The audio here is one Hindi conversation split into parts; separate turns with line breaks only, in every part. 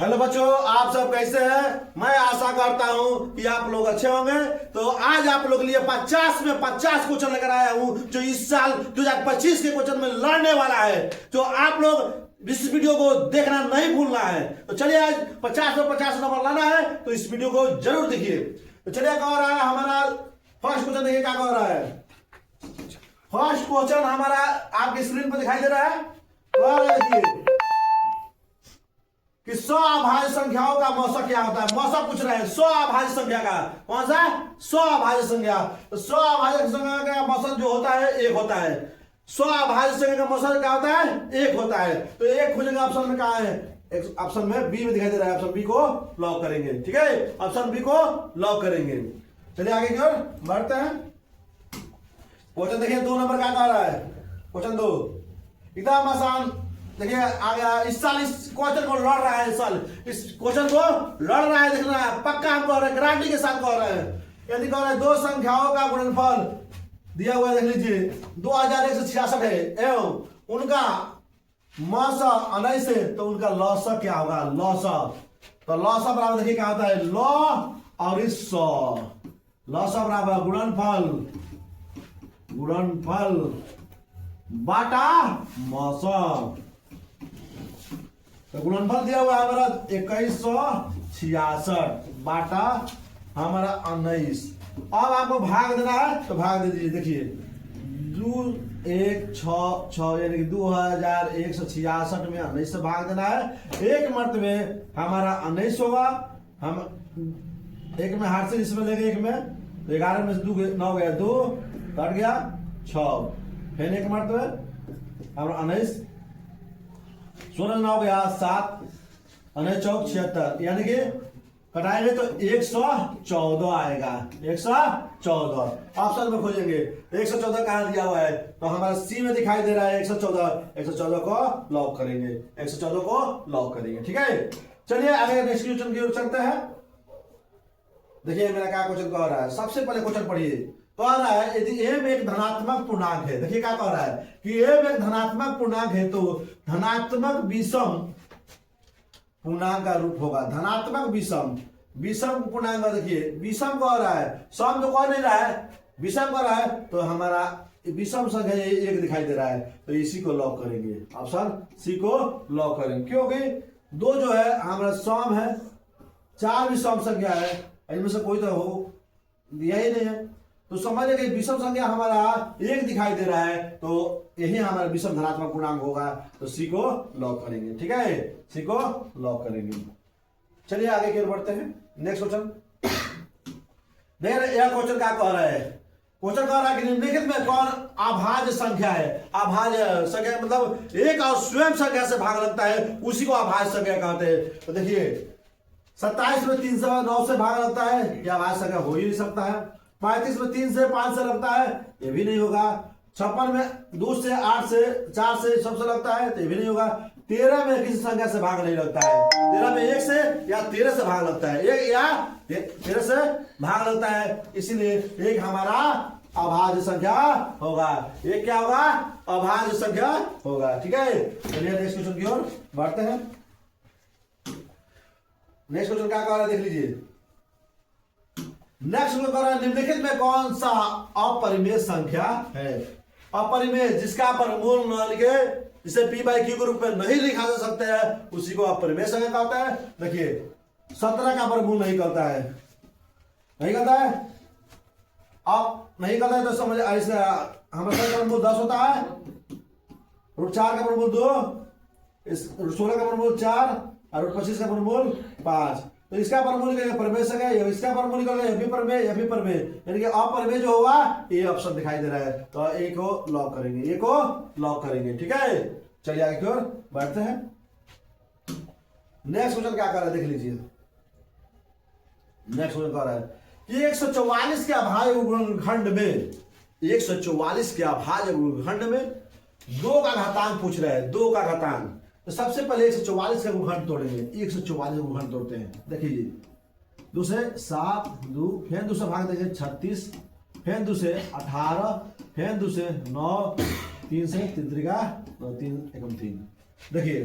हेलो बच्चों, आप सब कैसे हैं? मैं आशा करता हूं कि आप लोग अच्छे होंगे। तो आज आप लोग के लिए 50 में 50 क्वेश्चन लेकर आया हूं जो इस साल 2025 के क्वेश्चन में लड़ने वाला है। तो आप लोग इस वीडियो को देखना नहीं भूलना है। तो चलिए, आज 50 में 50 नंबर लाना है तो इस वीडियो को जरूर देखिए। तो चलिए, क्या हो रहा है हमारा फर्स्ट क्वेश्चन। देखिए क्या हो रहा है। फर्स्ट क्वेश्चन हमारा आपकी स्क्रीन पर दिखाई दे रहा है। देखिए कि 100 अभाज्य संख्याओं का मौसा क्या होता है। मौसा पूछ रहे हैं 100 अभाज्य संख्या का। कौन सा? 100 अभाज्य संख्या। तो 100 अभाज्य संख्या का मौसा जो होता है एक होता है। 100 अभाज्य संख्या का मौसा क्या होता है? एक होता है। तो एक खोजेंगे ऑप्शन में। कहा है? ऑप्शन में बी में दिखाई दे रहा है। ऑप्शन बी को लॉक करेंगे। ठीक है, ऑप्शन बी को लॉक करेंगे। चलिए आगे की ओर बढ़ते हैं। क्वेश्चन देखिए 2 नंबर का कह रहा है। क्वेश्चन 2 एकदम आसान। देखिए आ गया। इस साल इस क्वेश्चन को लड़ रहा है। इस साल इस क्वेश्चन को लड़ रहा है। देखना पक्का हम कह रहे हैं, गारंटी के साथ कह रहे हैं। यदि कह रहे हैं दो संख्याओं का गुणनफल दिया हुआ है, देख लीजिए 2166 है एवं उनका मौसा 19 है, तो उनका लौसा क्या होगा? लौसा। तो लौसा बराबर देखिए क्या होता है? लौ और इस 100। लौसा बराबर गुणनफल बाटा मौसा। तो गुणनफल दिया हुआ है हमारा 2166 बाटा हमारा 19। अब आपको भाग देना है तो भाग दे दीजिए। देखिए 2166 यानी कि 2166 में 19 से भाग देना है। एक मर्तबे हमारा 19 होगा। हम एक में हाथ से इसमें लेंगे, एक में तो 11 में से 2 9 गया, 2 कट गया 6। फिर एक मर्तबे हमारा 19 16 9 गया 7 19 चौक 76, यानी कि कटाएंगे तो 114 आएगा। 114 ऑप्शन में खोजेंगे। 114 कहां दिया हुआ है? तो हमारा सी में दिखाई दे रहा है 114। 114 को लॉक करेंगे। 114 को लॉक करेंगे। ठीक है, चलिए आगे नेक्स्ट क्वेश्चन की ओर चलते हैं। देखिए मेरा क्या क्वेश्चन कह रहा है। सबसे पहले क्वेश्चन पढ़िए। कह रहा है यदि m एक धनात्मक पूर्णांक है। देखिए क्या कह रहा है कि m एक धनात्मक पूर्णांक है तो धनात्मक विषम पूर्णांक का रूप होगा। धनात्मक विषम पूर्णांक। देखिए विषम कह रहा है, सम तो कह नहीं रहा है, विषम कह रहा है। तो हमारा विषम संख्या एक दिखाई दे रहा है, तो इसी को लॉक करेंगे। ऑप्शन सी को लॉक करेंगे, क्योंकि 2 जो है हमारा सम है, 4 भी सम संख्या है, इनमें से कोई तो हो दिया ही नहीं है। तो समझ लेंगे विषम संख्या हमारा एक दिखाई दे रहा है, तो यही हमारा विषम धनात्मक पूर्णांक होगा। तो सी को लॉक करेंगे। ठीक है, सी को लॉक करेंगे। चलिए आगे की ओर बढ़ते हैं। नेक्स्ट क्वेश्चन देखिए, यह क्वेश्चन क्या कह रहा है। क्वेश्चन कह रहा है कि निम्नलिखित में कौन अभाज्य संख्या है? अभाज्य संख्या मतलब एक और स्वयं संख्या से भाग लगता है, उसी को अभाज्य संख्या कहते हैं। तो देखिए 27 में 3 से 9 से भाग लगता है, यह अभाज्य संख्या हो ही नहीं सकता है। 35 में 3 से 5 से लगता है, ये भी नहीं होगा। 56 में 2 से 8 से 4 से सबसे लगता है, तो ये भी नहीं होगा। 13 में किसी संख्या से भाग नहीं लगता है। 13 में 1 से या 13 से भाग लगता है, 1 या 13 से भाग लगता है, इसीलिए एक हमारा अभाज्य संख्या होगा। एक क्या होगा? अभाज्य संख्या होगा। ठीक है, चलिए नेक्स्ट क्वेश्चन की ओर बढ़ते हैं। नेक्स्ट क्वेश्चन क्या कह रहा है देख लीजिए। नेक्स्ट में कह रहा है निम्नलिखित में कौन सा अपरिमेय संख्या है? अपरिमेय जिसका वर्गमूल न लिखे, जिसे p बाई क्यू के रूप में नहीं लिखा जा सकता है, उसी को अपरिमेय संख्या कहता है। देखिए 17 का वर्गमूल नहीं करता है, नहीं करता है। अब नहीं करता है तो समझ ऐसे हमारे का वर्गमूल 10 होता है, √4 का वर्गमूल 2, 16 का वर्गमूल 4 और √25 का वर्गमूल 5। तो इसका वर्गमूल परिमेय संख्या, इसका वर्गमूल यह भी परिमेय, यानी कि अपरिमेय जो होगा ये ऑप्शन दिखाई दे रहा है। तो ए को लॉक करेंगे, ए को लॉक करेंगे। ठीक है, चलिए आगे की ओर बढ़ते हैं। नेक्स्ट क्वेश्चन क्या कर रहा है देख लीजिए। नेक्स्ट क्वेश्चन कह रहा है कि 144 के अभाज्य गुणनखंड में 144 के अभाज्य गुणनखंड में 2 का घातांक पूछ रहा है। 2 का घातांक। तो सबसे पहले 144 का गुणनखंड तोड़ेंगे। 144 का गुणनखंड तोड़ते हैं। देखिए 2 से 7, 2 फिर 2 से भाग देंगे 36, फिर 2 से 18, फिर 2 से 9, 3 से 3 3 का 3 एकम 3। देखिए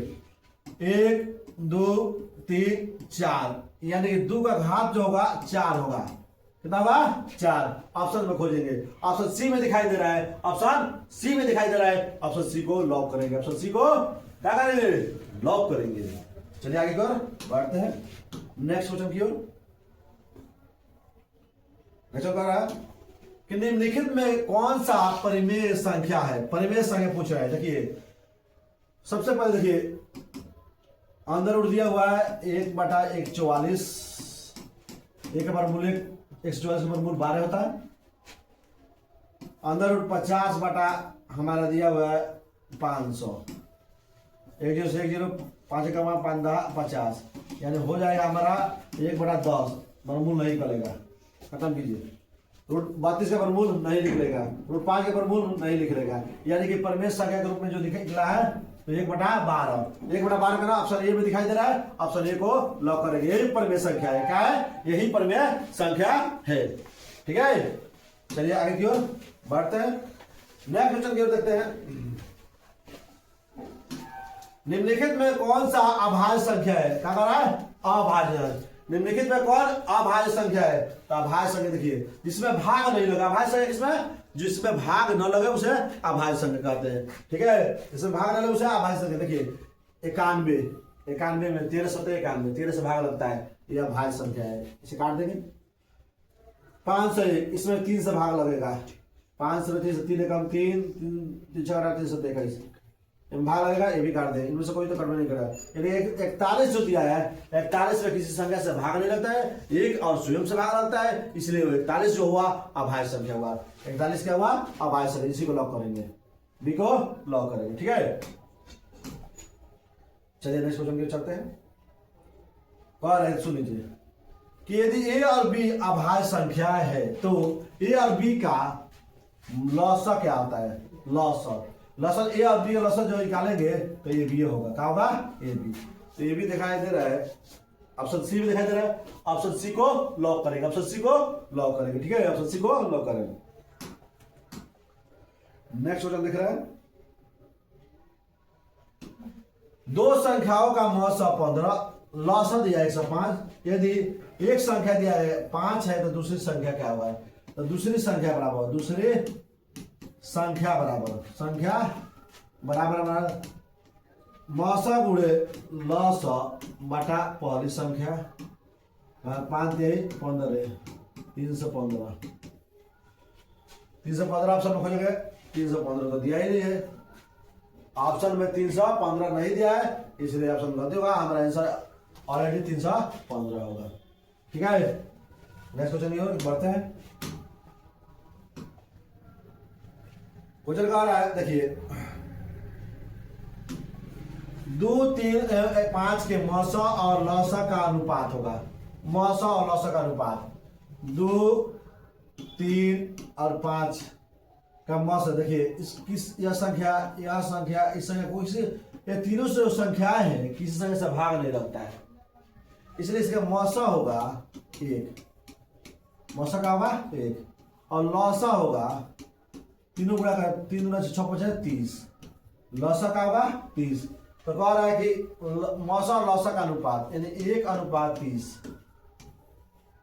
1 2 3 4, यानी कि 2 का घात जो होगा 4 होगा। कितना होगा? 4। ऑप्शन में खोजेंगे, ऑप्शन सी में दिखाई दे रहा है, ऑप्शन सी में दिखाई दे रहा है, ऑप्शन सी को लॉक करेंगे, ऑप्शन सी को क्या करेंगे? लॉक करेंगे। चलिए आगे की ओर बढ़ते हैं, नेक्स्ट क्वेश्चन की ओर। नेक्स्ट कर रहा है कि निम्नलिखित में कौन सा परिमेय संख्या है? परिमेय संख्या पूछ रहा है। देखिए सबसे पहले देखिए अंदर रूट दिया हुआ है 1/144, एक वर्गमूल 144 का वर्गमूल 12 होता है। अंदर रूट 50 बटा हमारा दिया हुआ है 500, 1 0 से 1 0, 5 का 5 10 50, यानी हो जाएगा हमारा 1/10, वर्गमूल नहीं करेगा, खत्म कीजिए। रूट 32 का वर्गमूल नहीं लिख लेगा, रूट 5 का वर्गमूल नहीं लिख लेगा, यानी कि परिमेय संख्या के रूप में जो निकला है तो 1/12, 1/12 का ऑप्शन ए में दिखाई दे रहा है, ऑप्शन ए को लॉक करेंगे। यही परिमेय संख्या है, क्या है? यही परिमेय संख्या है। ठीक है, चलिए आगे की ओर बढ़ते हैं, नेक्स्ट क्वेश्चन की ओर देखते हैं। निम्नलिखित में कौन सा अभाज्य संख्या है? क्या कर रहा है? अभाज्य। निम्नलिखित में कौन अभाज्य संख्या है? तो अभाज्य संख्या देखिए जिसमें भाग नहीं लगा, अभाज्य संख्या किसमें? जिसमें भाग न लगे उसे अभाज्य संख्या कहते हैं। ठीक है, जिसमें भाग न लगे उसे अभाज्य संख्या। देखिए 91 में 13 से 91, 13 से भाग लगता है, यह अभाज्य संख्या है, इसे काट देंगे। 501, इसमें 3 से भाग लगेगा, 5 से 3 से 3 कम 3 3 4 3 से 23 भाग लगेगा, ये भी काट दें, इनमें से कोई तो कटवा नहीं करेगा। यानी 41 जो दिया है, 41 में किसी संख्या से भाग नहीं लगता है, एक और स्वयं से भाग लगता है, इसलिए 41 जो हुआ अभाज्य संख्या हुआ। 41 क्या हुआ? अभाज्य संख्या, इसी को लॉक करेंगे, बी को लॉक करेंगे। ठीक है, चलिए नेक्स्ट क्वेश्चन की चलते हैं। और सुन लीजिए कि यदि ए और बी अभाज्य संख्या है तो ए और बी का लॉसा क्या होता है? लॉसन ए और बी का लॉसन जो निकालेंगे तो ये बी होगा। क्या होगा? A B. तो ये भी दिखाई दे रहा है, ऑप्शन सी भी दिखाई दे रहा है, ऑप्शन सी को लॉक करेंगे, ऑप्शन सी को लॉक करेंगे। ठीक है, ऑप्शन सी को लॉक करेंगे। नेक्स्ट क्वेश्चन दिख रहा है, दो संख्याओं का मौसा 15, लॉसा दिया 105। यदि एक संख्या दिया है 5 है तो दूसरी संख्या क्या हुआ है? तो दूसरी संख्या बराबर, दूसरी संख्या बराबर मौसा गुणे लॉसा बटा पहली संख्या, 5 15, 315। 315 ऑप्शन में खोजेंगे, 315 तो दिया ही नहीं है, ऑप्शन में 315 नहीं दिया है, इसलिए ऑप्शन गलती होगा, हमारा आंसर ऑलरेडी 315 होगा। ठीक है, नेक्स्ट क्वेश्चन की ओर बढ़ते हैं। क्वेश्चन कह रहा है, देखिए 2 3 5 के मौसा और लौसा का अनुपात होगा। मौसा और लौसा का अनुपात 2 3 और 5 का मौसा। देखिए यह संख्या इस संख्या को ये तीनों से संख्याएं हैं, किसी संख्या से भाग नहीं लगता है, इसलिए इसका मौसा होगा 1, मौसा का होगा 1, और लौसा होगा तीनों गुणा कर 3 गुना 6 5 30, लौसा का होगा 30। तो कह रहा है कि मौसा और लौसा का अनुपात यानी 1:30,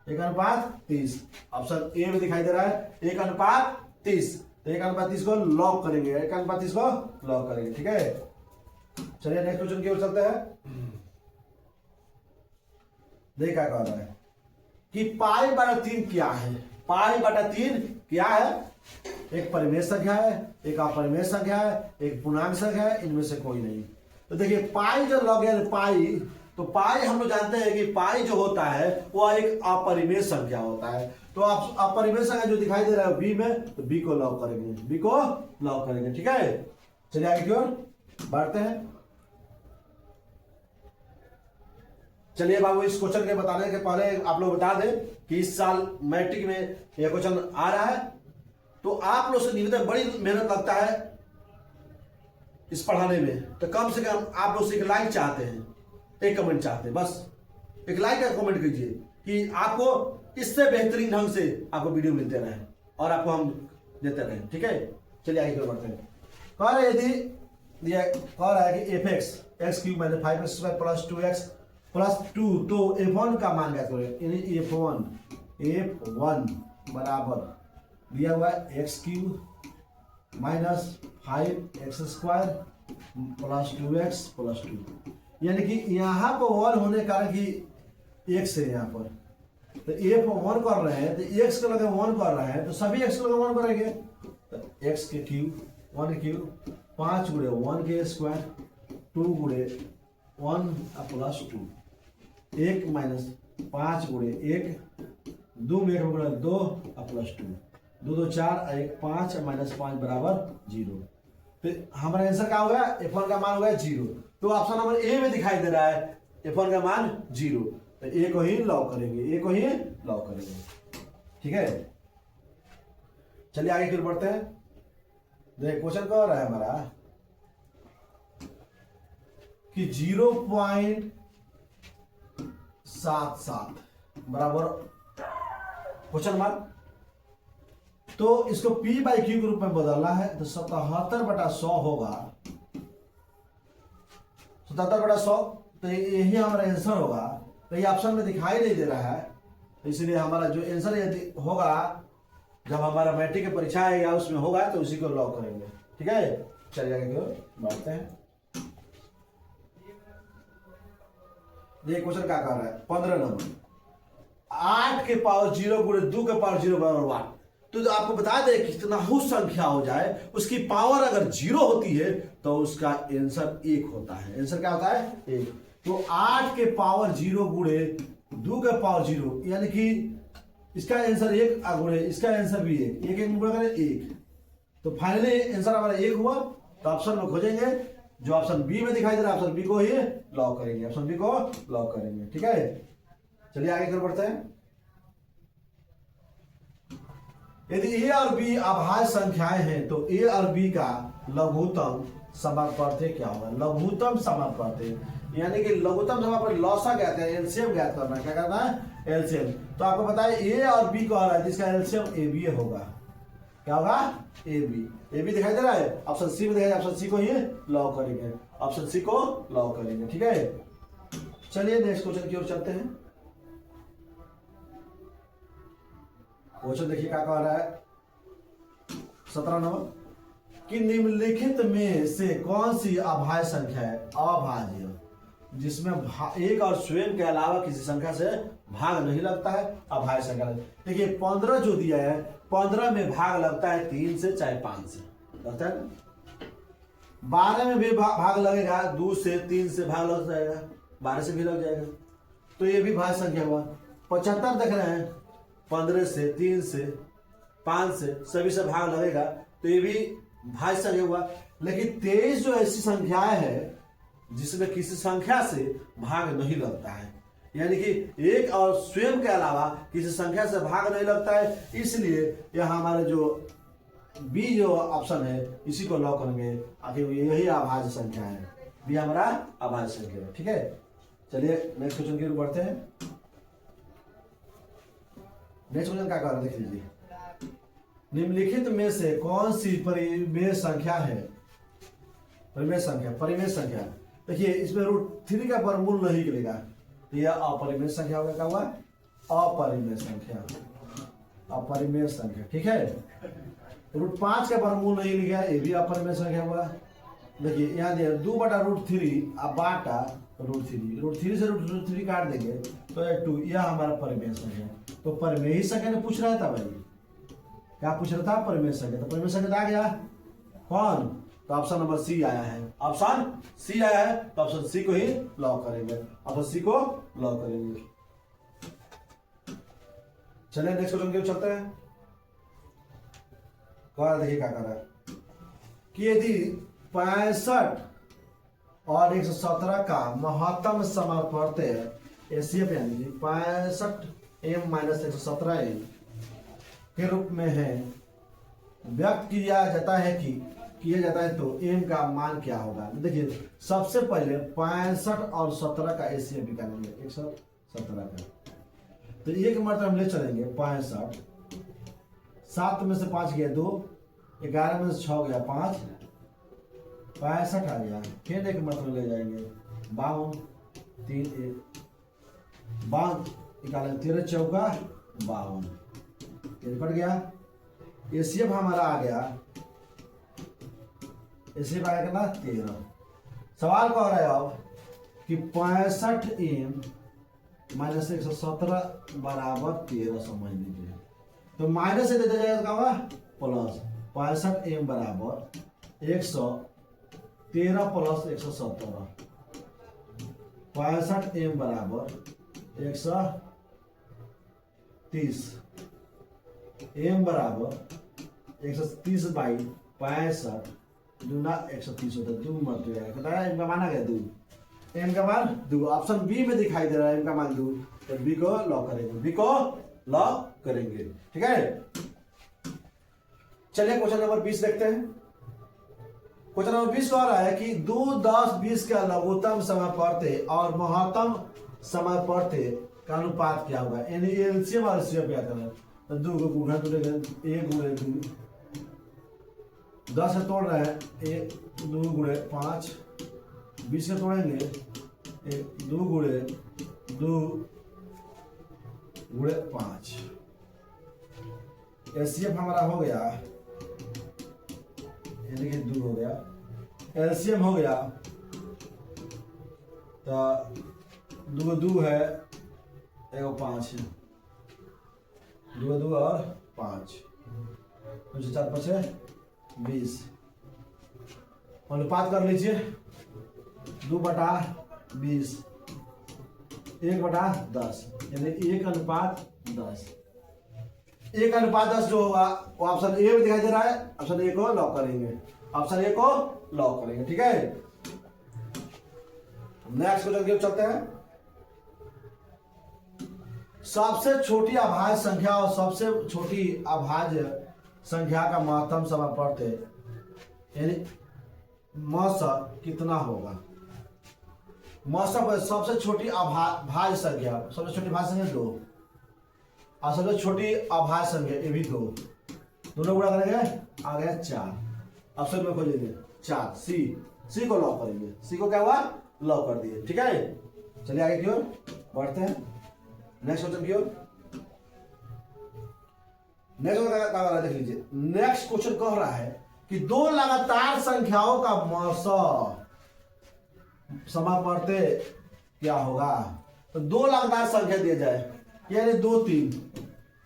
1:30। ऑप्शन ए में दिखाई दे रहा है 1:30, तो 1:30 को लॉक करेंगे, 1:30 को लॉक करेंगे। ठीक है, चलिए नेक्स्ट क्वेश्चन की ओर चलते हैं। देखा कह रहा है कि π/3 क्या है? π/3 क्या है? एक परिमेय संख्या है, एक अपरिमेय संख्या है, एक पूर्णांक संख्या है, इनमें से कोई नहीं। तो देखिए पाई जो लगे पाई, तो पाई हम लोग जानते हैं कि पाई जो होता है वह एक अपरिमेय संख्या होता है। तो आप अपरिमेय संख्या जो दिखाई दे रहा है बी में, तो बी को लॉक करेंगे, बी को लॉक करेंगे। ठीक है, चलिए आगे की ओर बढ़ते हैं। चलिए बाबू, इस क्वेश्चन के बताने के पहले आप लोग बता दें कि इस साल मैट्रिक में यह क्वेश्चन आ रहा है, तो आप लोग से निवेदन, बड़ी मेहनत लगता है इस पढ़ाने में, तो कम से कम आप लोग से एक लाइक चाहते हैं, एक कमेंट चाहते हैं, बस एक लाइक या कमेंट कीजिए कि आपको इससे बेहतरीन ढंग से आपको वीडियो मिलते रहे और आपको हम देते रहे। ठीक है, चलिए आगे बढ़ते हैं। कह रहा है कि F x cube minus 5x² plus 2x plus 2। तो f1 का मान क्या करें, f1 बराबर दिया हुआ है x cube minus 5x² plus 2x plus 2, यानी कि यहाँ पर 1 होने के कारण कि x है यहाँ पर, तो f1 कर रहे हैं तो x को लगे 1 कर रहे हैं तो सभी x को लगे 1 करेंगे, तो x के क्यूब 1 क्यूब 5 गुणे 1 के स्क्वायर 2 गुणे 1 प्लस 2, 1 माइनस 5 गुणे 1 2 में 1 गुणे 2 प्लस 2, 2 2 4 1 5 माइनस 5 बराबर 0। तो हमारा आंसर क्या होगा, f1 का मान होगा 0। तो ऑप्शन नंबर ए में दिखाई दे रहा है f1 का मान 0, तो ए को ही लॉक करेंगे, ए को ही लॉक करेंगे। ठीक है, चलिए आगे फिर बढ़ते हैं। देखिए क्वेश्चन कह रहा है हमारा कि 0.77 बराबर क्वेश्चन मार्क, तो इसको P बाई Q के रूप में बदलना है, तो 77/100 होगा, 77/100, तो यही हमारा आंसर होगा। तो ये ऑप्शन में दिखाई नहीं दे रहा है, तो इसलिए हमारा जो आंसर यदि होगा जब हमारा मैट्रिक की परीक्षा आएगा उसमें होगा तो उसी को लॉक करेंगे। ठीक है, चलिए आगे बढ़ते हैं। ये क्वेश्चन क्या कर रहा है, 15 नंबर, 8 के पावर 0 गुणे 2 के पावर 0 बराबर 1। तो आपको बता दें कितना ही संख्या हो जाए उसकी पावर अगर 0 होती है तो उसका आंसर 1 होता है। आंसर क्या होता है, 1। तो 8 के पावर 0 गुणे 2 के पावर 0, यानी कि इसका आंसर 1 गुणे इसका आंसर भी 1, 1 गुणा करें 1, तो फाइनली आंसर हमारा 1 हुआ। तो ऑप्शन में खोजेंगे जो ऑप्शन बी में दिखाई दे रहा है, ऑप्शन बी को ही लॉक करेंगे, ऑप्शन बी को लॉक करेंगे। ठीक है, चलिए आगे कर बढ़ते हैं। यदि ए और बी अभाज्य संख्याएं हैं तो ए और बी का लघुत्तम समापवर्ती क्या होगा, लघुत्तम समापवर्ती, यानी कि लघुत्तम समापवर्ती लौसा ज्ञात है, एलसीएम ज्ञात करना है। क्या करना है, एलसीएम। तो आपको बताए ए और बी को आ रहा है जिसका एलसीएम ए बी होगा, क्या होगा, ए बी दिखाई दे रहा है, ऑप्शन सी में दिखाई, ऑप्शन सी को ही लॉक करेंगे, ऑप्शन सी को लॉक करेंगे। ठीक है, चलिए नेक्स्ट क्वेश्चन की ओर चलते हैं। क्वेश्चन देखिए क्या कह रहा है, 17 नंबर, कि निम्नलिखित में से कौन सी अभाज्य संख्या है, अभाज्य, जिसमें एक और स्वयं के अलावा किसी संख्या से भाग नहीं लगता है, अभाज्य संख्या। देखिए 15 जो दिया है, 15 में भाग लगता है 3 से चाहे 5 से लगता है। 12 में भी भाग लगेगा, 2 से 3 से भाग लग जाएगा, 12 से भी लग जाएगा, तो ये भी भाज्य संख्या हुआ। 75 देख रहे हैं, 15 से 3 से 5 से सभी से भाग लगेगा, तो ये भी भाज्य संख्या हुआ। लेकिन 23 जो ऐसी संख्याएं है जिसमें किसी संख्या से भाग नहीं लगता है, यानी कि एक और स्वयं के अलावा किसी संख्या से भाग नहीं लगता है, इसलिए यह हमारे जो बी जो ऑप्शन है इसी को लॉक करेंगे, आखिर यही अभाज्य संख्या है, बी हमारा अभाज्य संख्या है। ठीक है, चलिए नेक्स्ट क्वेश्चन की ओर बढ़ते हैं। नेक्स्ट क्वेश्चन क्या कर रहे हैं, देख लीजिए, निम्नलिखित में से कौन सी परिमेय संख्या है, परिमेय संख्या। देखिए इसमें √3 का वर्गमूल नहीं गिरेगा, तो यह अपरिमेय संख्या होगा। क्या हुआ, अपरिमेय संख्या। ठीक है, √5 का वर्गमूल नहीं लिखा, ये भी अपरिमेय संख्या हुआ। देखिए यहाँ दिया 2/√3 अब बाटा √3 से √3 काट देंगे तो 2, यह हमारा परिमेय संख्या। तो परिमेय ही संख्या ने पूछ रहा था भाई, क्या पूछ रहा था, परिमेय संख्या। तो परिमेय संख्या आ गया कौन, तो ऑप्शन नंबर सी आया है, ऑप्शन सी आया है, तो ऑप्शन सी को ही लॉक करेंगे, ऑप्शन सी को लॉक करेंगे। चलिए नेक्स्ट क्वेश्चन की ओर चलते हैं। देखिए क्या कर रहा है, कि यदि 65 और 117 का महत्तम समापवर्ती एसीएफ यानी कि 65m-117m के रूप में है, व्यक्त किया जाता है तो m का मान क्या होगा। देखिए सबसे पहले 65 और 17 का एसीएफ निकालेंगे, 117 का, तो एक मतलब हम ले चलेंगे 65, 7 में से 5 गया 2, 11 में से 6 गया 5, 65 आ गया, फिर एक मतलब ले जाएंगे 52, 3 1 52 निकालेंगे, 13 चौका 52, ये कट गया। एसीएफ हमारा आ गया, एसीएफ आया कितना 13। सवाल कह रहा है अब कि 65m माइनस 117 बराबर 13 समझ लीजिए। तो माइनस से दे दिया जाएगा, क्या होगा प्लस 65m बराबर 113 प्लस 117, 65m बराबर 130, m बराबर 130 बाई 65 दूना 130 होता है, 2 मत जाएगा, m का मान आ गया 2, m का मान 2, ऑप्शन बी में दिखाई दे रहा है m का मान 2, तो बी को लॉक करेंगे, बी को लॉक करेंगे। ठीक है, चलिए क्वेश्चन नंबर 20 देखते हैं। क्वेश्चन नंबर 20 कह रहा है कि 2 10 20 का लघुत्तम समय पर थे और महत्तम समय पर थे का अनुपात क्या होगा, यानी एलसीएम और एलसीएम क्या करना है। तो 2 को गुणा करेंगे, 1 गुणे 2, 10 से तोड़ रहे हैं 1 2 गुणे 5, 20 से तोड़ेंगे 2 गुणे 2 गुणे 5, एलसीएम हमारा हो गया, यानी कि 2 हो गया, एलसीएम हो गया तो 2 2 है, 1 5 है, 2 2 और 5, 4 5 20, अनुपात कर लीजिए 2/20, 1/10, यानी 1:10, 1:10 जो होगा वो ऑप्शन ए में दिखाई दे रहा है, ऑप्शन ए को लॉक करेंगे, ऑप्शन ए को लॉक करेंगे। ठीक है, नेक्स्ट क्वेश्चन की ओर चलते हैं। सबसे छोटी अभाज्य संख्या और सबसे छोटी अभाज्य संख्या का महत्तम समय पर थे, यानी मौसा कितना होगा। मौसा सबसे छोटी अभाज्य संख्या, सबसे छोटी भाज्य संख्या 2 और सबसे छोटी अभाज्य संख्या ये भी 2, दोनों गुणा करेंगे आ गया 4, ऑप्शन में खोजेंगे 4, सी को लॉक करेंगे, सी को क्या हुआ लॉक कर दिए। ठीक है, चलिए आगे की ओर बढ़ते हैं, नेक्स्ट क्वेश्चन की ओर। नेक्स्ट क्वेश्चन देख लीजिए। नेक्स्ट क्वेश्चन कह रहा है कि 2 लगातार संख्याओं का मौसा समापवर्ते क्या होगा। तो 2 लगातार संख्या दिया जाए, यानी 2 3,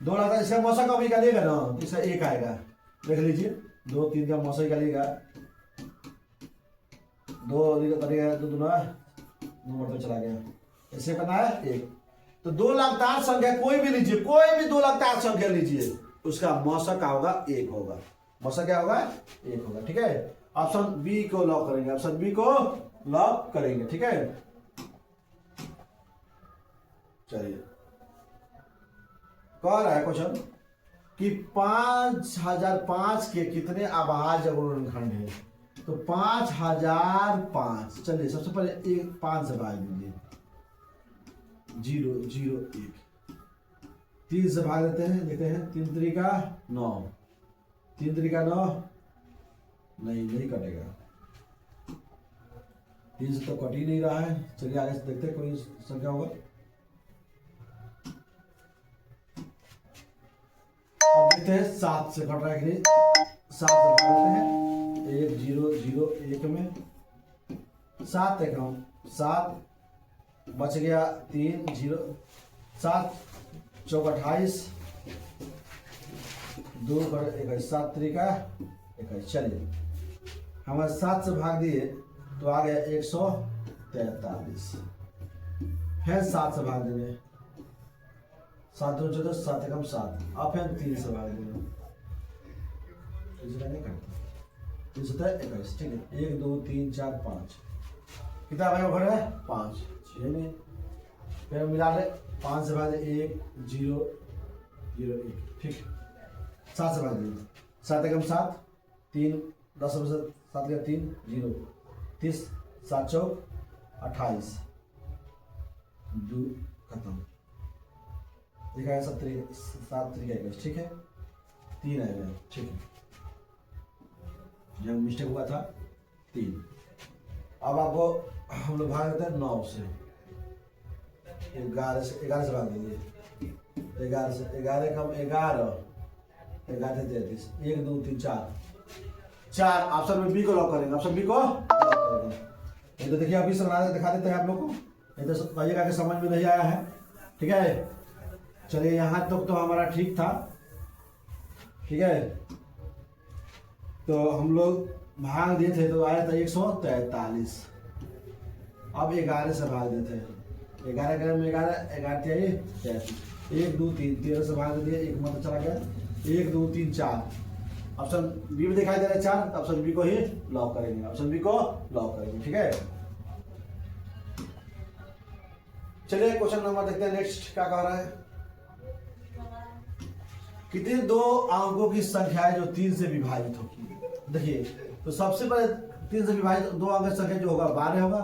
2 लगातार, इसका मौसा कब निकालिएगा ना, इसका 1 आएगा, देख लीजिए 2 3 का मौसा निकालिएगा, 2 करिएगा 2 दूना 2 बढ़ते चला गया, ऐसे करना है 1। तो 2 लगातार संख्या कोई भी लीजिए, कोई भी 2 लगातार संख्या लीजिए, उसका मौसा क्या होगा 1 होगा, मौसा क्या होगा 1 होगा। ठीक है, ऑप्शन बी को लॉक करेंगे, ऑप्शन बी को लॉक करेंगे। ठीक है, चलिए कह रहा है क्वेश्चन कि 5005 के कितने अभाज्य गुणनखंड है। तो 5005, चलिए सबसे पहले 5 से भाग दीजिए, 0 0 1, 3 से भाग देते हैं, देखते हैं 3 3 का 9, 3 3 का 9, नहीं कटेगा, 3 से तो कट ही नहीं रहा है। चलिए आगे से देखते हैं कोई संख्या होगा। अब देखते हैं 7 से कट रहा है कि नहीं, 7 से भाग देते हैं, 1 0 0 1 में 7 देख रहा हूँ, 7 बच गया 3 0, 7 चौक 28, 2 कर 21, 7 3 का 21। चलिए हमारे 7 से भाग दिए तो आ गया 143, फिर 7 से भाग देंगे, 7 2 14, 7 एकम 7, अब फिर 3 से भाग देंगे, 3 से 21। ठीक है, 1 2 3 4 5, कितना भाई घर है 5, 6 में फिर मिला ले, 5 से भाग 1 0 0 1। ठीक, 7 से भाग देंगे, 7 एकम 7, 3 10 में से 7 का 3 0, 30 7 चौक 28, 2 खत्म, दिखाया 7 3 का 21। ठीक है, 3 आएगा। ठीक है, जब मिस्टेक हुआ था 3। अब आपको हम लोग भाग देते हैं 9 से, 11 से भाग दीजिए, 11 से 11 कम 11, 33, 1 2 3 4। ऑप्शन में बी को लॉक करेंगे, ऑप्शन बी को लॉक करेंगे। ये तो देखिए अभी बना दिखा देते हैं आप लोग को, ये तो कहिएगा कि समझ में नहीं आया है, ठीक है। चलिए यहाँ तक तो हमारा ठीक था, ठीक है। तो हम लोग भाग दिए थे तो आया था 143। अब 11 से भाग देते हैं, 11 ग्राम में 11 चाहिए 33, 1 2 3 13 से भाग दिए, एक मतलब चला गया, 1 2 3 4। ऑप्शन बी में दिखाई दे रहा है 4, ऑप्शन बी को ही लॉक करेंगे, ऑप्शन बी को लॉक करेंगे, ठीक है। चलिए क्वेश्चन नंबर देखते हैं, नेक्स्ट क्या कह रहा है। कितनी 2 अंकों की संख्या है जो 3 से विभाजित होगी। देखिए तो सबसे पहले 3 से विभाजित 2 अंक की संख्या जो होगा 12 होगा,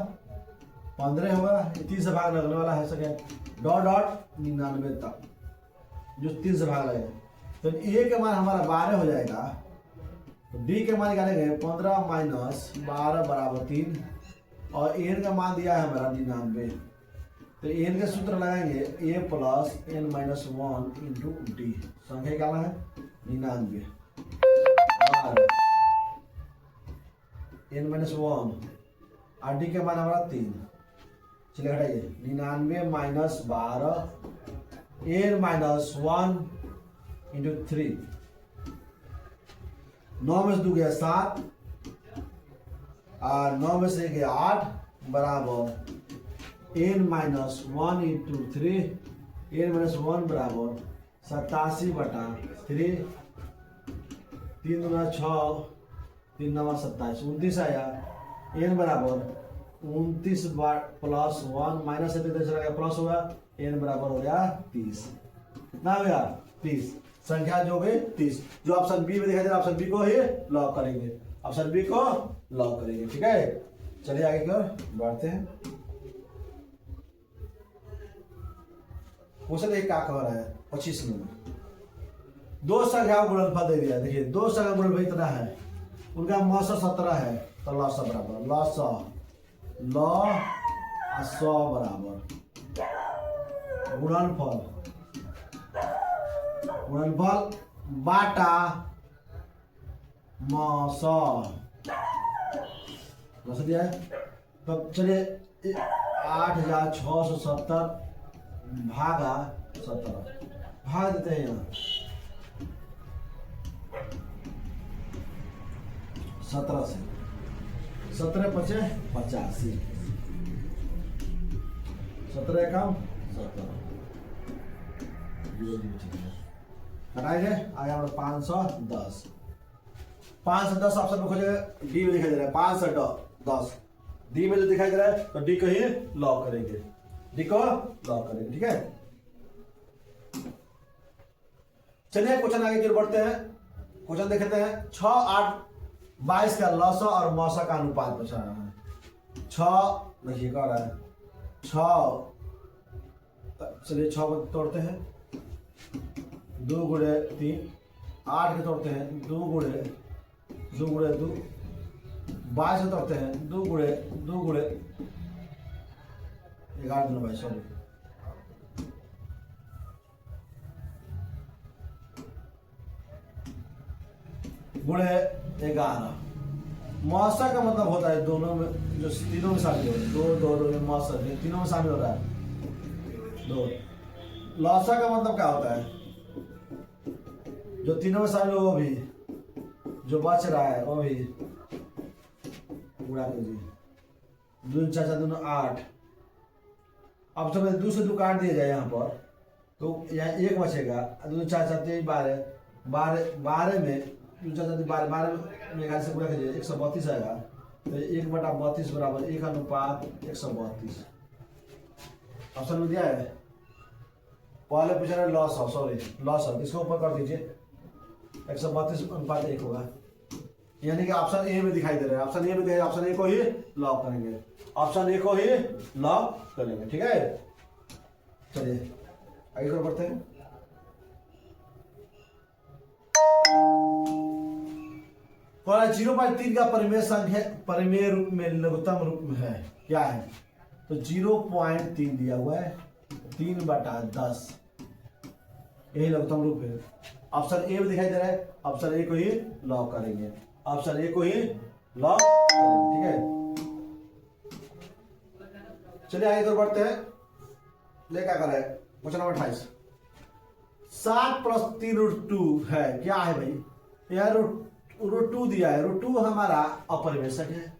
15 होगा, 3 से भाग लगने वाला है संख्या डॉट डॉट 99 तक जो 3 से भाग लगेगा। तो ए के मान हमारा 12 हो जाएगा, तो डी के मान निकालेंगे 15 माइनस 12 बराबर 3, और एन का मान दिया है हमारा 99। तो एन के सूत्र लगाएंगे a plus n minus 1 into d, संख्या क्या है 99, और एन माइनस 1 और डी के मान हमारा 3। चलिए हटाइए, 99 माइनस 12 एन माइनस 1 इंटू 3, 9 में से 2 गया 7 और 9 में से गया 8 बराबर N minus 1 into 3, N minus 1 बराबर 87/3, 3 दूना 6, 3 9 27, 29 आया। एन बराबर 29 प्लस 1 माइनस से चला गया प्लस होगा, एन बराबर हो गया 30, कितना हो गया 30, संख्या जो गई 30। जो ऑप्शन बी में दिखाई दे रहा है ऑप्शन बी को ही लॉक करेंगे, ऑप्शन बी को लॉक करेंगे, ठीक है। चलिए आगे की ओर बढ़ते हैं। क्वेश्चन एक क्या कह रहा है 25 नंबर, 2 संख्या गुणनफल दे दिया। देखिए 2 संख्या गुणनफल इतना है, उनका मौसा 17 है, तो लॉसा बराबर लॉसा लॉ 100 बराबर गुणनफल बाटा मौसा दिया है। तब चलिए 8670 भागा 17 भाग देते हैं यहाँ 17 से, 17 पचे 85, 17 कम 17 हटाएंगे, आगे हमारा 510। 510 ऑप्शन में खोजेंगे, डी में दिखाई दे रहा है 510, डी में जो दिखाई दे रहा है तो डी को ही लॉक करेंगे, डी को लॉक करेंगे, ठीक है। चलिए क्वेश्चन आगे की ओर बढ़ते हैं। क्वेश्चन देखते हैं 6 8 22 का लौसा और मौसा का अनुपात पूछा रहा है। 6 देखिए कह रहा है 6, चलिए 6 को तोड़ते हैं, 2 गुणे 3, 8 के तोड़ते हैं 2 गुणे 2 गुणे 2, 22 के तोड़ते हैं 2 गुणे 11 दिन भाई सॉरी, गुणे 11। मौसा का मतलब होता है दोनों में, जो तीनों में शामिल हो रहा है, 2 2 2 मौसा तीनों में शामिल हो रहा है 2। लौसा का मतलब क्या होता है, जो तीनों में शामिल हो वो भी, जो बच रहा है वो भी गुणा कीजिए, 2 4 4 2 8। अब सब 2 से 2 काट दिया जाए यहाँ पर, तो यहाँ 1 बचेगा, 2 4 4 3 12 12 में 2 4 4 12 में 11 से गुणा कीजिए 132 आएगा, तो 1/32 बराबर 1 अनुपात 132। ऑप्शन में दिया है, पहले पूछा है लॉस हो, सॉरी लॉस हो, इसको ऊपर कर दीजिए 132 अनुपात 1 होगा, यानी कि ऑप्शन ए में दिखाई दे रहा है, ऑप्शन ए में दिखाई, ऑप्शन ए को ही लॉक करेंगे, ऑप्शन ए को ही लॉक करेंगे, ठीक है। चलिए आगे और बढ़ते हैं। कौन है 0.3 का परिमेय संख्या परिमेय रूप में लघुत्तम रूप में है क्या है, तो 0.3 दिया हुआ है, 3/10 यही लघुत्तम रूप है। ऑप्शन ए में दिखाई दे रहा है, ऑप्शन ए को ही लॉक करेंगे, ऑप्शन ए को ही लॉक करेंगे। ठीक है, चलिए आगे तो बढ़ते हैं। ले क्या कर रहे हैं, क्वेश्चन नंबर 28। 7 + 3√2 है क्या है भाई, यह √2 दिया है। √2 हमारा अपरिमेय संख्या है,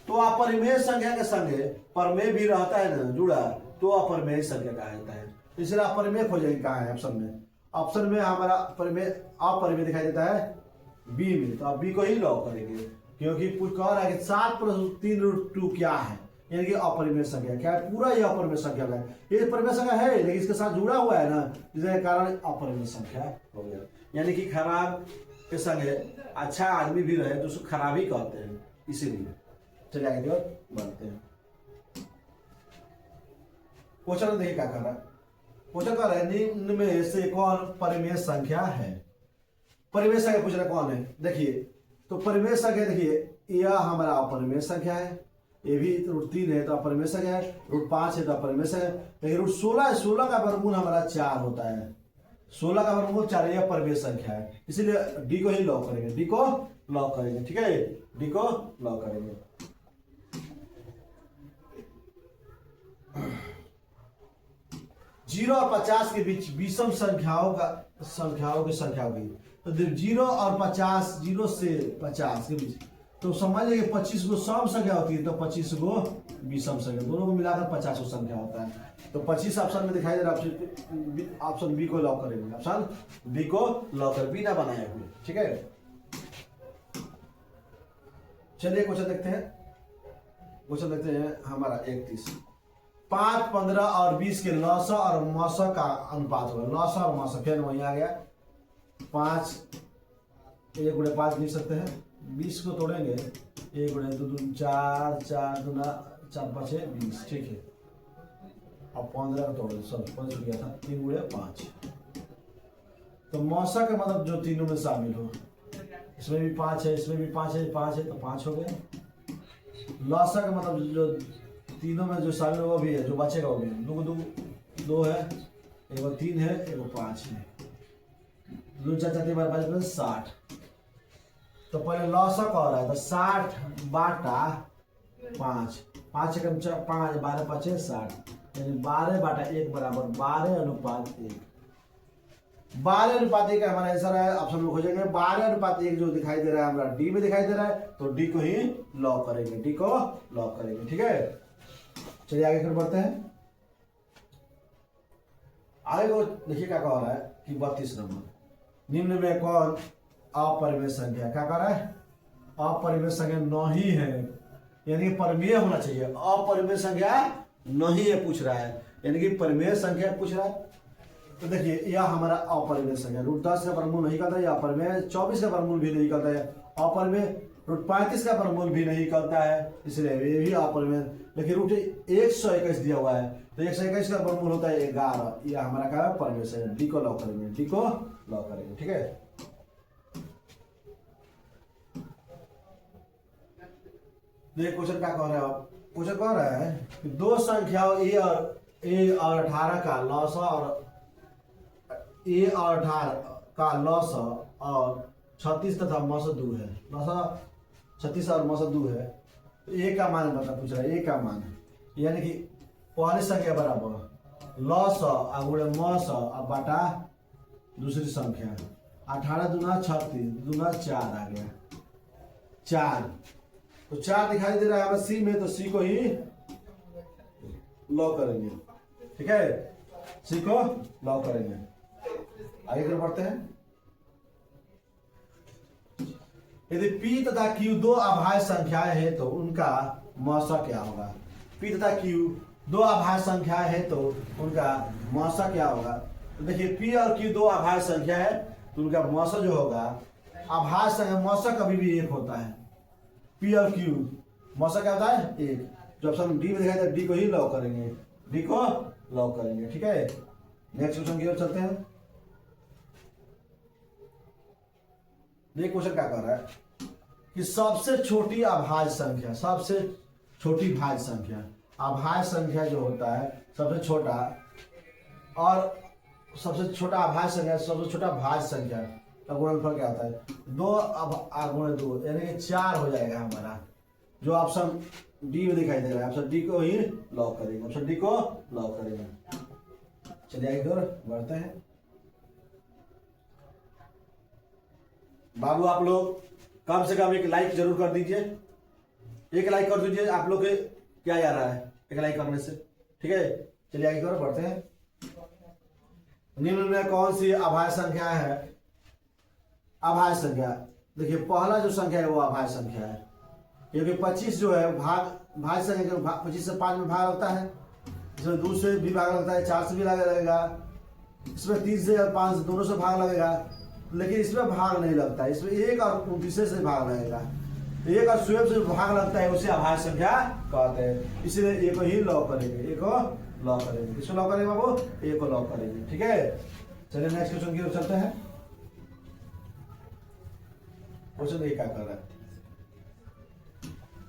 तो अपरिमेय संख्या के संगे परमेय भी रहता है ना जुड़ा, तो अपरिमेय संख्या कहा जाता है। इसलिए अपरिमेय खोजेंगे कहाँ है ऑप्शन में, ऑप्शन में हमारा परिमेय अपरिमेय दिखाई देता है बी में, तो आप बी को ही लॉक करेंगे, क्योंकि पूछ कह रहा है कि 7 + 3√2 क्या है, यानी कि अपरिमेय संख्या क्या है, पूरा ये अपरिमेय संख्या है। ये परिमेय संख्या है लेकिन इसके साथ जुड़ा हुआ है ना, जिसके कारण अपरिमेय संख्या हो गया। यानी कि खराब के संगे अच्छा आदमी भी रहे तो उसको खराब ही कहते हैं, इसीलिए। चलिए आगे बढ़ते हैं। क्वेश्चन देखिए क्या कर रहा है, क्वेश्चन कर रहा है निम्न में से कौन परिमेय संख्या है। परिमेय संख्या पूछ रहा कौन है, देखिए तो परिमेय संख्या देखिए यह हमारा अपरिमेय संख्या है, ये भी √3 है तो अपरिमेय संख्या है, √5 है तो अपरिमेय संख्या है, लेकिन √16 है, 16 का वर्गमूल हमारा 4 होता है, 16 का वर्गमूल 4 यह परिमेय संख्या है, इसीलिए डी को ही लॉक करेंगे, डी को लॉक करेंगे। ठीक है, डी को लॉक करेंगे। 0 और 50 के बीच विषम संख्याओं की संख्या होगी, तो 0 और 50, 0 से 50 के बीच, तो समझ लीजिए 25 गो सम संख्या होती है, तो 25 गो विषम संख्या, दोनों को मिलाकर 50 गो संख्या होता है। तो 25 ऑप्शन में दिखाई दे रहा है, ऑप्शन बी को लॉक करेंगे, ऑप्शन बी को लॉक कर बिना बनाए हुए। ठीक है, चलिए क्वेश्चन देखते हैं। क्वेश्चन देखते हैं हमारा 31। 5, 15 और 20 के लौसा और मौसा का अनुपात होगा। लौसा और मौसा फिर वहीं आ गया, 5 1 × 5 लिख सकते हैं, 20 को तोड़ेंगे 1 × 2 = 4, 4 × 2 = 4, 5 = 20। ठीक है, अब 15 को तोड़ेंगे, सब 5 गया था, 3 × 5, तो मौसा का मतलब जो तीनों में शामिल हो, इसमें भी 5 है, इसमें भी 5 है, 5 है तो 5 हो गया। लौसा का मतलब जो तीनों में जो शामिल वो भी है, जो बचेगा वो भी 2 × 2 है, 1 3 है, 1 5 है, 2 4 4 3 5 60। तो पहले लौसा कह रहा है, तो 60/5, 5 एकम 5, 12 × 5 = 60, यानी 12/1 बराबर 12:1। 12:1 हमारा आंसर है, ऑप्शन में खोजेंगे। 12:1 जो दिखाई दे रहा है हमारा डी में दिखाई दे रहा है, तो डी को ही लॉक करेंगे, डी को लॉक करेंगे। ठीक है, चलिए आगे फिर बढ़ते हैं। आगे को देखिए क्या कह रहा है कि 32 नंबर, निम्न में कौन अपरिमेय संख्या, क्या कह रहा है, अपरिमेय संख्या नहीं है, यानी कि परिमेय होना चाहिए, अपरिमेय संख्या नहीं है पूछ रहा है, यानी कि परिमेय संख्या पूछ रहा है। तो देखिए यह हमारा अपरिमेय संख्या, √10 का वर्गमूल नहीं करता है, या अपरिमेय 24 का वर्गमूल भी नहीं करता है, अपरिमेय √35 का वर्गमूल भी नहीं करता है, इसलिए ये भी अपरिमेय। लेकिन √121 दिया हुआ है, तो 121 का वर्गमूल होता है 11, यह हमारा क्या है, परिमेय संख्या, डी को लॉक करेंगे, डी को लॉक करेंगे। ठीक है, देखिए क्वेश्चन क्या कह रहे हो आप, क्वेश्चन कह रहा है कि दो संख्याओं ए और 18 का लौसा और ए और 18 का लौसा और 36 तथा मौसा 2 है, लौसा 36 और मौसा 2 है, तो ए का मान बता पूछ रहा है, ए का मान है, यानी कि पहली संख्या बराबर लौसा और मौसा और बटा दूसरी संख्या 18 दूना 36 दूना 4 आ गया 4, तो 4 दिखाई दे रहा है हमें सी में, तो सी को ही लॉक करेंगे। ठीक है, सी को लॉक करेंगे। आगे कर बढ़ते हैं। यदि P तथा Q दो अभाज्य संख्याएं हैं तो उनका मौसा क्या होगा। P तथा Q दो अभाज्य संख्याएं हैं तो उनका मौसा क्या होगा। तो देखिए P और Q दो अभाज्य संख्या है, तो उनका मौसा जो होगा, अभाज्य संख्या मौसा कभी भी 1 होता है। P और Q मौसा क्या होता है 1, जो ऑप्शन डी में दिखाई दे डी को ही लॉक करेंगे, डी को लॉक करेंगे। ठीक है, नेक्स्ट क्वेश्चन की ओर चलते हैं। ये क्वेश्चन क्या कर रहा है कि सबसे छोटी अभाज्य संख्या, सबसे छोटी भाज्य संख्या, अभाज्य संख्या जो होता है सबसे छोटा, और सबसे छोटा अभाज्य संख्या, सबसे छोटा भाज्य संख्या का गुणनफल क्या होता है? 2 गुणे 2 यानी कि 4 हो जाएगा हमारा, जो ऑप्शन डी में दिखाई दे रहा है। ऑप्शन डी को ही लॉक करेंगे, ऑप्शन डी को लॉक करेंगे। चलिए आगे की ओर बढ़ते हैं। बाबू आप लोग कम से कम एक लाइक जरूर कर दीजिए, एक लाइक कर दीजिए, आप लोग के क्या जा रहा है एक लाइक करने से, ठीक है। चलिए आगे की ओर बढ़ते हैं। निम्न में कौन सी अभाज्य संख्या है? अभाज्य संख्या, देखिए पहला जो संख्या है वो अभाज्य संख्या है, क्योंकि 25 जो है भाज्य संख्या 25 से 5 में भाग लगता है, इसमें 2 से भी भाग लगता है, 4 से भी लगेगा, इसमें 3 से और 5 से दोनों से भाग लगेगा, लेकिन इसमें भाग नहीं लगता है, इसमें 1 और 29 से भाग लगेगा। 1 और स्वयं से भाग लगता है उसे अभाज्य संख्या कहते हैं, इसलिए एक को ही लॉक करेंगे, एक को लॉक करेंगे। किसको लॉक करेंगे बाबू? एक को लॉक करेंगे, ठीक है। चलिए नेक्स्ट क्वेश्चन की ओर चलते हैं। क्वेश्चन ये क्या कर रहा है?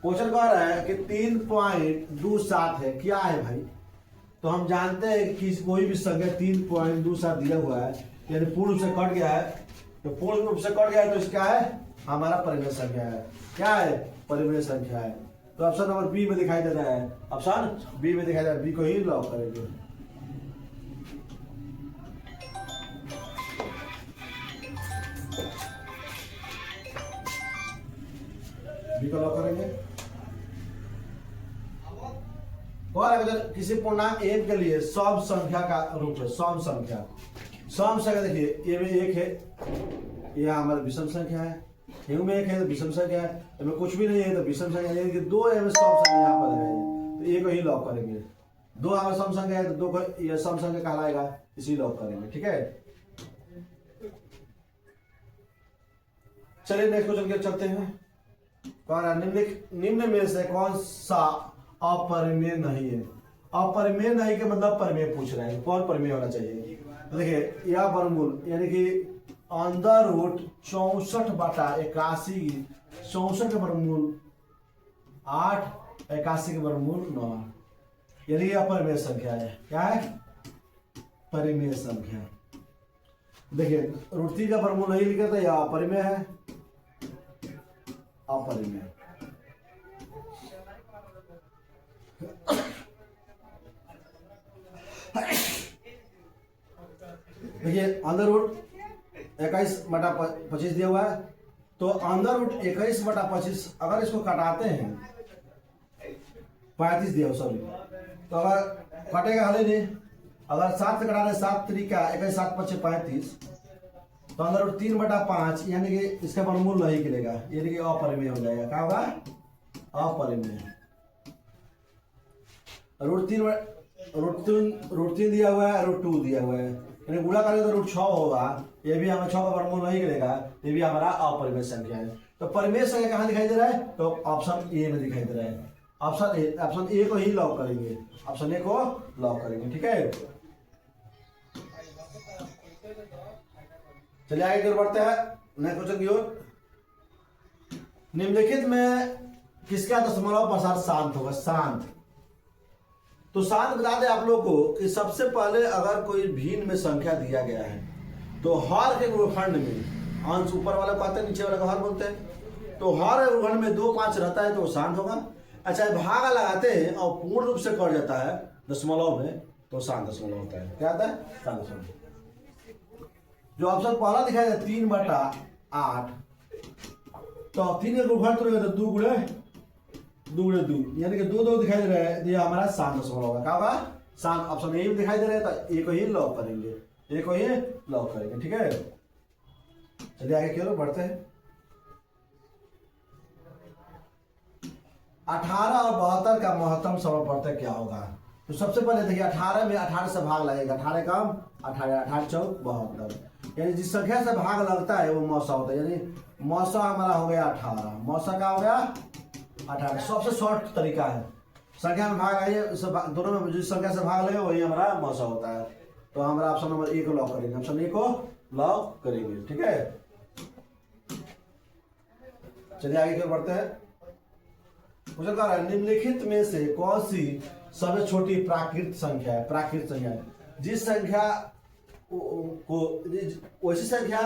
क्वेश्चन कह रहा है कि 3.27 है, क्या है भाई? तो हम जानते हैं कि कोई भी संख्या 3.27 दिया हुआ है यानी पूर्ण रूप से कट गया है, तो पूर्ण रूप से कट गया है तो इसका है हमारा परिमेय संख्या है। क्या है? परिमेय संख्या है। तो ऑप्शन नंबर बी में दिखाई दे रहा है, ऑप्शन बी में दिखाई दे रहा है, बी को ही लॉक करेंगे। बी को लॉक करेंगे। और अगर किसी पूर्णांक एक के लिए सम संख्या का रूप है, सम संख्या, सम संख्या देखिए ये में 1 है, यह हमारा विषम संख्या है, ये में 1 है तो विषम संख्या है, इसमें कुछ भी नहीं है तो विषम संख्या, यानी कि 2 है सम संख्या यहाँ पर है, तो एक को ही लॉक करेंगे। 2 हमारा सम संख्या है तो 2 को यह सम संख्या कहलाएगा, इसी लॉक करेंगे, ठीक है। चलिए नेक्स्ट क्वेश्चन के चलते हैं। निम्न में से कौन सा अपरिमेय नहीं है? अपरिमेय नहीं के मतलब परिमेय पूछ रहे हैं, कौन परिमेय होना चाहिए? तो देखिए यह वर्गमूल यानी कि अंडर रूट 64/81, 64 के वर्गमूल 8, 81 के वर्गमूल 9, यानी यह अपरिमेय संख्या है। क्या है? परिमेय संख्या। देखिए रूट 3 का वर्गमूल नहीं लिखा था, यह अपरिमेय है, अपरिमेय। देखिए अंडर रूट 21/25 दिया हुआ है, तो अंडर रूट 21/25 अगर इसको कटाते हैं, 35 दिया सॉरी, तो अगर कटेगा हले नहीं, अगर 7 से कटाने 7 तरीका 21 7 5 35, तो अंदर रूट 3/5 यानी कि इसका वर्गमूल नहीं गिरेगा, यानी कि अपरिमेय हो जाएगा। क्या होगा? अपरिमेय। रूट 3 दिया हुआ है, रूट 2 दिया हुआ है, यानी गुणा करेंगे तो रूट 6 होगा, ये भी हमें 6 का वर्गमूल नहीं गिरेगा, ये भी हमारा अपरिमेय संख्या है। तो परिमेय संख्या कहाँ दिखाई दे रहा है? तो ऑप्शन ए में दिखाई दे रहा है, ऑप्शन ए को ही लॉक करेंगे, ऑप्शन ए को लॉक करेंगे, ठीक है। चलिए आगे की ओर बढ़ते हैं, नेक्स्ट क्वेश्चन की ओर। निम्नलिखित में किसका दशमलव प्रसार शांत होगा? शांत। तो शांत बता दें आप लोग को कि सबसे पहले अगर कोई भिन्न में संख्या दिया गया है तो हर के गुणनखंड में अंश ऊपर वाला कहते हैं, नीचे वाला को हर बोलते हैं, तो हर गुणनखंड में 2 5 रहता है तो वो शांत होगा। अच्छा भागा लगाते हैं और पूर्ण रूप से कट जाता है दशमलव में, तो शांत दशमलव होता है। क्या आता है? शांत दशमलव। जो ऑप्शन पहला दिखाई दे 3/8, तो 3 के गुणनखंड तो 2 गुणे 2 यानी कि 2 दिखाई दे रहा है, ये हमारा शांत दशमलव होगा। क्या होगा? शांत। ऑप्शन ए में दिखाई दे रहा है तो ए को ही लॉक करेंगे, ए को ही लॉक करेंगे, ठीक है। चलिए आगे की ओर बढ़ते हैं। 18 और 72 का महत्तम समापवर्तक क्या होगा? तो सबसे पहले देखिए 18 में 18 से भाग लगेगा, 18 कम 18, 18 चौक 72, यानी जिस संख्या से भाग लगता है वो मौसा होता है, यानी मौसा हमारा हो गया 18, मौसा का हो गया 18। सबसे शॉर्ट तरीका है, संख्या में भाग आइए, दोनों में जिस संख्या से भाग लगे वही हमारा मौसा होता है। तो हमारा ऑप्शन नंबर ए को लॉक करेंगे, ऑप्शन ए को लॉक करेंगे, ठीक है। चलिए आगे की ओर बढ़ते हैं। क्वेश्चन कह रहा है निम्नलिखित में से कौन सी सबसे छोटी प्राकृत संख्या है? प्राकृत संख्या जिस संख्या को वैसी संख्या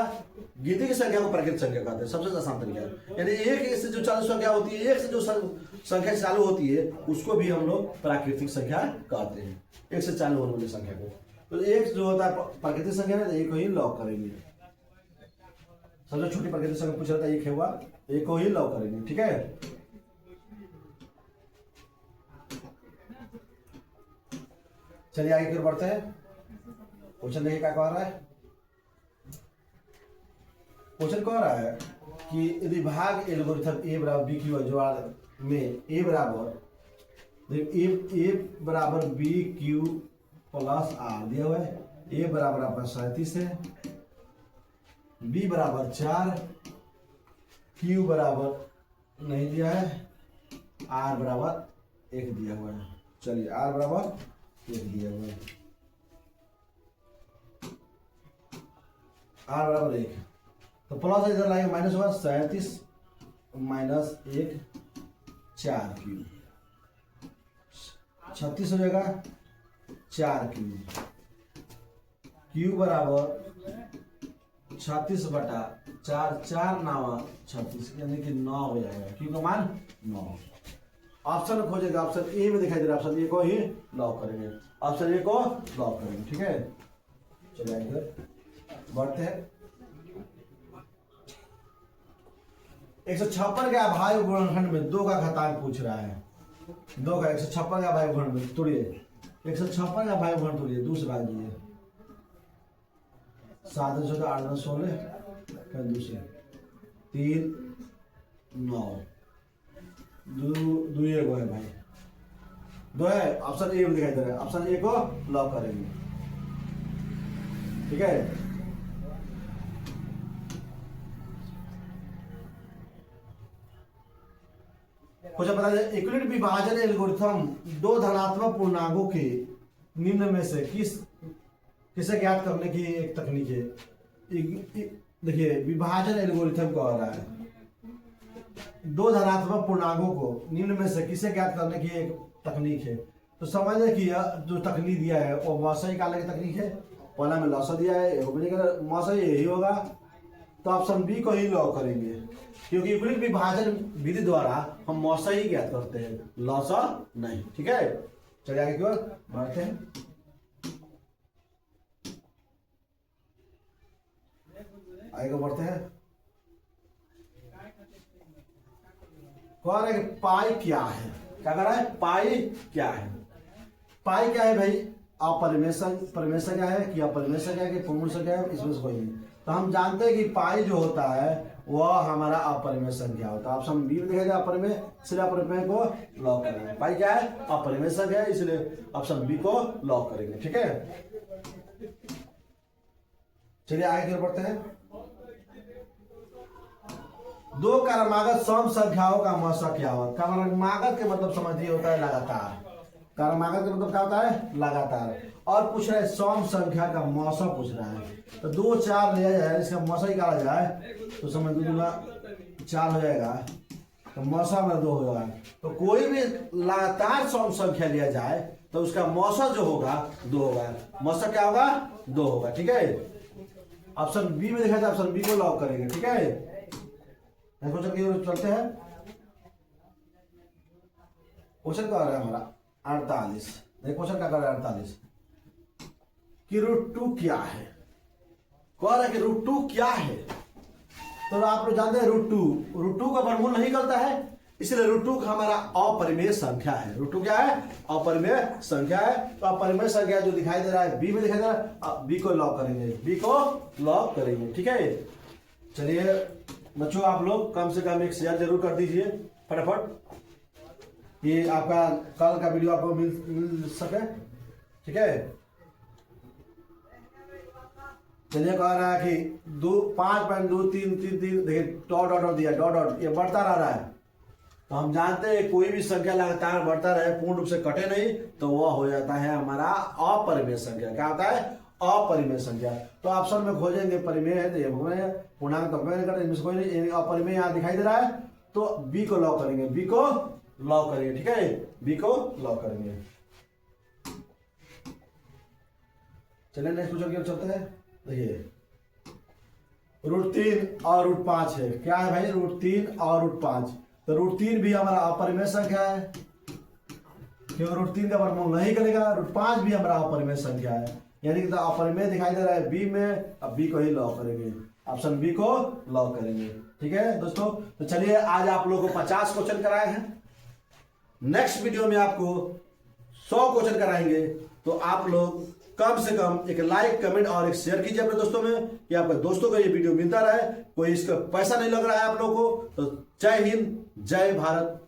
गिनती की संख्या को प्राकृत संख्या कहते हैं। सबसे आसान तरीका है, यानी एक से जो चालू संख्या होती है, एक से जो संख्या चालू होती है उसको भी हम लोग प्राकृतिक संख्या कहते हैं, एक से चालू होने वाली संख्या को। तो एक जो होता है प्राकृतिक संख्या है, एक को ही लॉक करेंगे। सबसे छोटी प्राकृतिक संख्या पूछ रहा था, एक है हुआ, एक को ही लॉक करेंगे। ठीक है, चलिए आगे की ओर बढ़ते हैं। क्वेश्चन देखिए क्या कह रहा है। क्वेश्चन कह रहा है कि यदि भाग एल्गोरिथम ए बराबर बी क्यू ज्वार में ए बराबर बी क्यू प्लस आर दिया हुआ है। ए बराबर आपका 37 है, बी बराबर 4, क्यू बराबर नहीं दिया है, आर बराबर 1 दिया हुआ है। चलिए आर बराबर 1 दिया हुआ है, आर बराबर 1, तो प्लस इधर लाएंगे माइनस होगा 37 माइनस 1 4 क्यू 36 हो जाएगा 4 क्यू, क्यू बराबर 36 बटा 4, 4 9 36 यानी कि 9 हो जाएगा। क्यू का मान 9। ऑप्शन खोजेगा, ऑप्शन ए में दिखाई दे रहा है, ऑप्शन ए को ही लॉक करेंगे, ऑप्शन ए को लॉक करेंगे। ठीक है, चलिए आगे बढ़ते हैं। 156 के अभाज्य गुणनखंड में 2 का घातांक पूछ रहा है। 2 का 156 का अभाज्य गुणनखंड में तोड़िए, 156 का अभाज्य गुणनखंड तोड़िए, दूसरा भागिए 7 14 8 9 16 फिर दूसरे 3 9 दो ये है भाई, 2 है। ऑप्शन ए में दिखाई दे रहा है, ऑप्शन ए को लॉक करेंगे। ठीक है, कुछ बता दें। यूक्लिड विभाजन एल्गोरिथम 2 धनात्मक पूर्णांकों के निम्न में से किसे ज्ञात करने की एक तकनीक है। देखिए विभाजन एल्गोरिथम कह रहा है 2 धनात्मक पूर्णांकों को निम्न में से किसे ज्ञात करने की एक तकनीक है। तो समझ लें कि जो तकनीक दिया है वो मौसई काले की तकनीक है। पहला में लौसा दिया है, मौसई यही होगा, तो ऑप्शन बी को ही लॉक करेंगे, क्योंकि यूक्लिड विभाजन विधि द्वारा हम मौसा ही ज्ञात करते हैं, लौसा नहीं। ठीक है, चलिए आगे की ओर बढ़ते हैं। आगे बढ़ते हैं। कह रहा है कि पाई क्या है, क्या कर रहा है, पाई क्या है। पाई क्या है भाई, अपरिमेय संख्या है कि अपरिमेय संख्या है कि पूर्ण संख्या है, इसमें से कोई नहीं। तो हम जानते हैं कि पाई जो होता है वह हमारा अपरिमेय संख्या होता है। ऑप्शन बी में दिखाई दे अपरिमेय, इसलिए अपरिमेय को लॉक करेंगे। पाई क्या है, अपरिमेय संख्या है, इसलिए ऑप्शन बी को लॉक करेंगे। ठीक है, चलिए आगे की ओर बढ़ते हैं। 2 क्रमागत सम संख्याओं का मौसा क्या होता है। क्रमागत के मतलब समझिए होता है लगातार, क्रमागत का मतलब क्या होता है, लगातार। और पूछ रहा है सम संख्या का मौसा पूछ रहा है, तो 2 4 लिया जाए, इसका मौसा ही निकाला जाए तो समझ 2 दूना 4 हो जाएगा, तो मौसा में 2 होगा। तो कोई भी लगातार सम संख्या लिया जाए तो उसका मौसा जो होगा 2 होगा, मौसा क्या होगा 2 होगा। ठीक है, ऑप्शन बी में देखा जाए, ऑप्शन बी को लॉक करेंगे। ठीक है, क्वेश्चन की ओर चलते हैं। क्वेश्चन क्या है हमारा 48। क्वेश्चन क्या कर रहा है 48 कि √2 क्या है। कह रहा है कि √2 क्या है, तो आप लोग जानते हैं √2 का वर्गमूल नहीं करता है, इसलिए √2 हमारा अपरिमेय संख्या है। √2 क्या है, अपरिमेय संख्या है। तो अपरिमेय संख्या जो दिखाई दे रहा है बी में दिखाई दे रहा है, बी को लॉक करेंगे, बी को लॉक करेंगे। ठीक है, चलिए बच्चों आप लोग कम से कम एक शेयर जरूर कर दीजिए फटाफट, ये आपका कल का वीडियो आपको मिल सके। ठीक है, चलिए कह रहा है कि 5.2333 देखिए डॉट दिया, डॉट ये बढ़ता रह रहा है। तो हम जानते हैं कोई भी संख्या लगातार बढ़ता रहे, पूर्ण रूप से कटे नहीं, तो वह हो जाता है हमारा अपरिमेय संख्या। क्या होता है, अपरिमेय संख्या। तो ऑप्शन में खोजेंगे परिमेय है तो ये पूर्णांक तो कोई नहीं, इनमें कोई नहीं, अपरिमेय यहाँ दिखाई दे रहा है, तो बी को लॉक करेंगे, बी को लॉक करेंगे, ठीक है, बी को लॉक करेंगे। चलिए नेक्स्ट क्वेश्चन की ओर चलते हैं। देखिए √3 और √5 है, क्या है भाई, √3 और √5। तो √3 भी हमारा अपरिमेय संख्या है, क्योंकि √3 का वर्गमूल नहीं करेगा। √5 भी हमारा अपरिमेय संख्या है, यानी कि तो अपरिमेय दिखाई दे रहा है बी में, अब बी को ही लॉक करेंगे, ऑप्शन बी को लॉक करेंगे, ठीक है दोस्तों। तो चलिए आज आप लोगों को 50 क्वेश्चन कराए हैं, नेक्स्ट वीडियो में आपको 100 क्वेश्चन कराएंगे। तो आप लोग कम से कम एक लाइक, कमेंट और एक शेयर कीजिए अपने दोस्तों में, कि आपके दोस्तों को ये वीडियो मिलता रहे, कोई इसका पैसा नहीं लग रहा है आप लोगों को। तो जय हिंद, जय भारत।